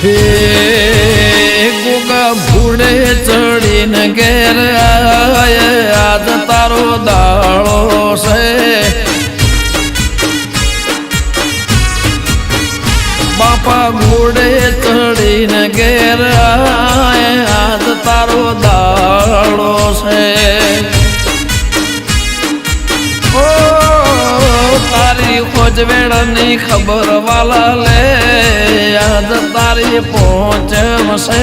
હે ગોગા ભૂડે ચડીને ઘેર આજ તારો દાળો છે બાપા ઘોડે ચડીને ઘેર આજ તારો દાળો છે ઓ તારી ખોજવેળની ખબર વાલા લે આજ તારી પહોંચશે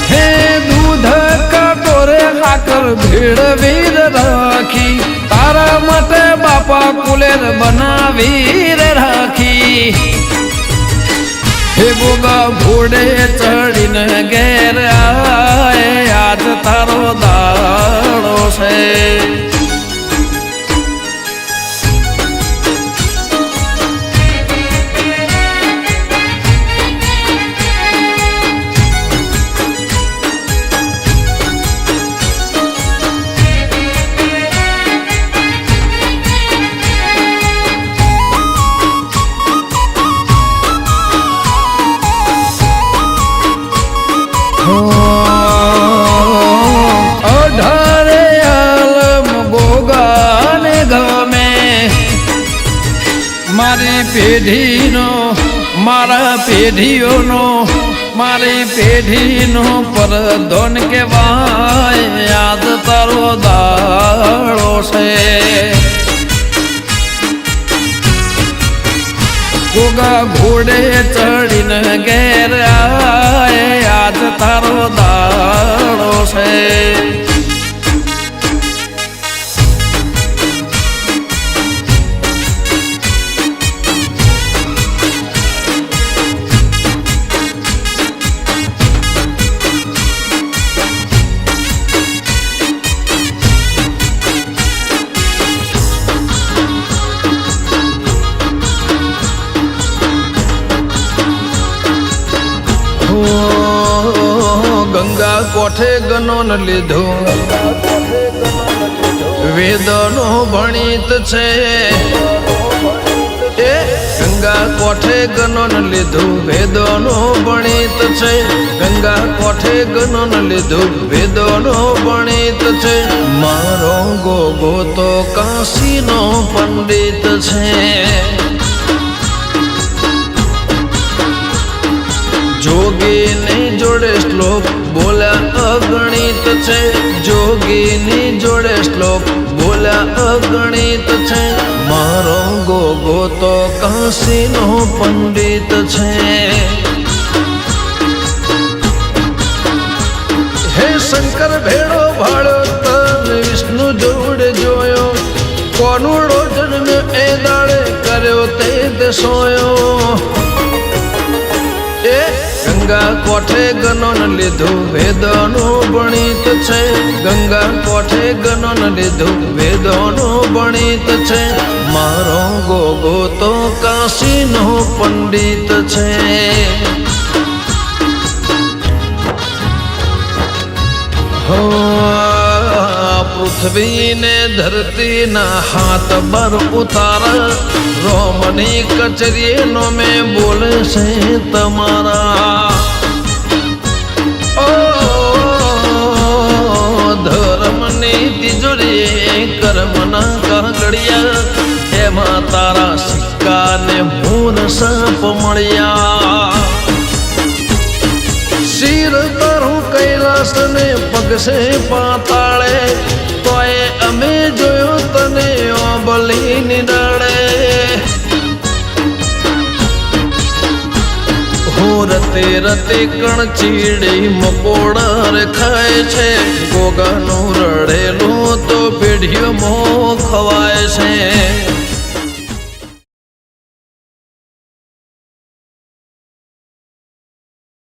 હે દૂધ કટોરે હાકર ભીડ વીર રાખી તારા માટે બાપા કુલેર બનાવી રાખી હે ગોગા ઘોડે ચડીને ઘેર આજ તારો દાડો છે અઢારે આલમ ગોગાને ગમે મારી પેઢીનો મારા પેઢીઓનો મારી પેઢીનો પરધોન કહેવાય યાદ તારો દાડો છે ગોગા ઘોડે ચડીને ઘેર આજ તારો દાડો છે ગંગા કોઠે ગનોન લીધો વેદનો ભણિત છે એ ગંગા કોઠે ગનોન લીધું વેદનો ભણિત છે ગંગા કોઠે ગનોન લીધું વેદનો ભણિત છે મારો ગોગો તો કાશીનો પંડિત છે જોગીની જોડે શ્લોક બોલ્યા અગણિત છે જોગીની જોડે શ્લોક બોલ્યા અગણિત છે મારો ગોગો તો કાશીનો પંડિત છે હે શંકર ભેળો ભાળ્યો તને વિષ્ણુ જોડે જોયો કોનુડો જન્મ્યો એ દાડે કર્યો તે સોયો એ ગંગા કોઠે ગનોન લીધું વેદનો ભણિત છે ગંગા કોઠે ગનોન લીધું વેદનો ભણિત છે મારો ગોગો તો કાશીનો પંડિત છે હો પૃથ્વીને ધરતીના હાથ બર ઉતારા રોમની કચરીનો મેં બોલે છે તમારા ઓ ધર્મની તિજોરી કર્મના કાગળિયા એમાં તારા સિક્કાને મૂન સાપ મળ્યા શિર તારું કૈલાસ ને પગસે પાતાળે તોય અમે જોયો તને ઓબલીની ડાળે રતે રતે કણ ચીડી મકોડા ખાય છે ગોગાનું રડેલું તો પેઢીઓ ખવાય છે